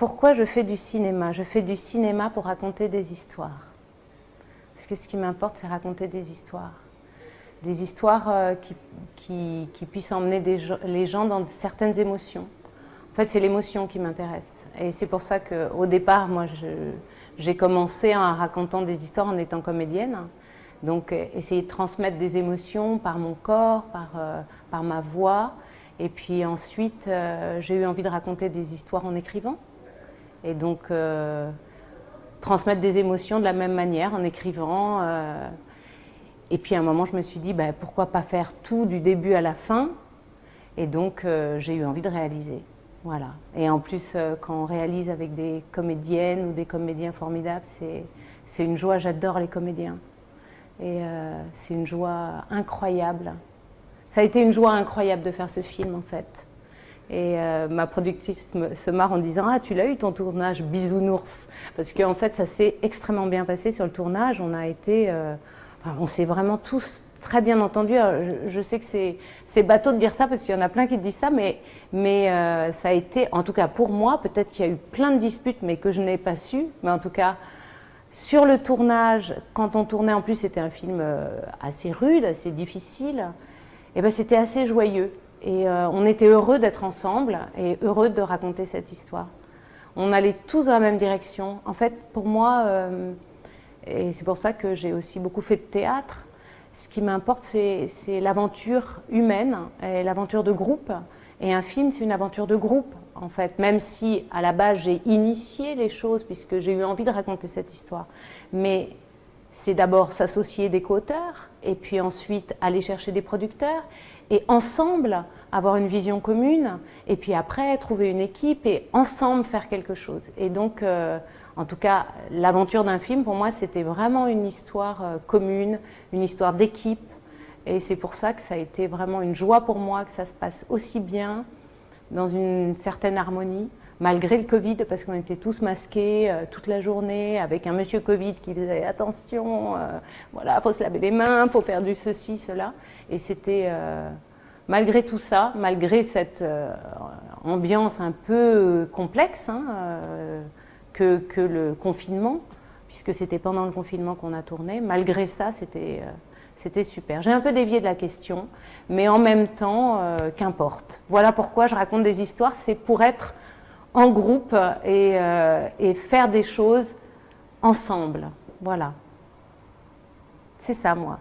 pourquoi je fais du cinéma? Je fais du cinéma pour raconter des histoires. Parce que ce qui m'importe, c'est raconter des histoires. Des histoires qui puissent emmener les gens dans certaines émotions. En fait, c'est l'émotion qui m'intéresse. Et c'est pour ça qu'au départ, moi, j'ai commencé en racontant des histoires en étant comédienne. Donc, essayer de transmettre des émotions par mon corps, par ma voix. Et puis ensuite, j'ai eu envie de raconter des histoires en écrivant. Et donc, transmettre des émotions de la même manière en écrivant. Et puis à un moment, je me suis dit, bah, pourquoi pas faire tout du début à la fin? Et donc, j'ai eu envie de réaliser. Voilà. Et en plus, quand on réalise avec des comédiennes ou des comédiens formidables, c'est une joie. J'adore les comédiens. Et c'est une joie incroyable. Ça a été une joie incroyable de faire ce film, en fait. Et ma productrice se marre en disant « Ah, tu l'as eu ton tournage, bisounours !» Parce qu'en fait, ça s'est extrêmement bien passé sur le tournage. On a été... on s'est vraiment tous très bien entendus. Je sais que c'est bateau de dire ça, parce qu'il y en a plein qui disent ça, mais ça a été, en tout cas pour moi, peut-être qu'il y a eu plein de disputes, mais que je n'ai pas su. Mais en tout cas, sur le tournage, quand on tournait, en plus c'était un film assez rude, assez difficile, et ben c'était assez joyeux. Et on était heureux d'être ensemble et heureux de raconter cette histoire. On allait tous dans la même direction. En fait, pour moi, et c'est pour ça que j'ai aussi beaucoup fait de théâtre, ce qui m'importe, c'est l'aventure humaine et l'aventure de groupe. Et un film, c'est une aventure de groupe, en fait. Même si, à la base, j'ai initié les choses, puisque j'ai eu envie de raconter cette histoire. Mais c'est d'abord s'associer des co-auteurs, et puis ensuite aller chercher des producteurs, et ensemble avoir une vision commune, et puis après trouver une équipe et ensemble faire quelque chose. Et donc, en tout cas, l'aventure d'un film, pour moi, c'était vraiment une histoire commune, une histoire d'équipe. Et c'est pour ça que ça a été vraiment une joie pour moi que ça se passe aussi bien, dans une certaine harmonie, malgré le Covid, parce qu'on était tous masqués toute la journée, avec un monsieur Covid qui disait « Attention, voilà, il faut se laver les mains, il faut faire du ceci, cela ». Et c'était, malgré tout ça, malgré cette ambiance un peu complexe, hein, que le confinement, puisque c'était pendant le confinement qu'on a tourné, malgré ça, c'était super. J'ai un peu dévié de la question, mais en même temps, qu'importe. Voilà pourquoi je raconte des histoires, c'est pour être en groupe et faire des choses ensemble. Voilà. C'est ça, moi.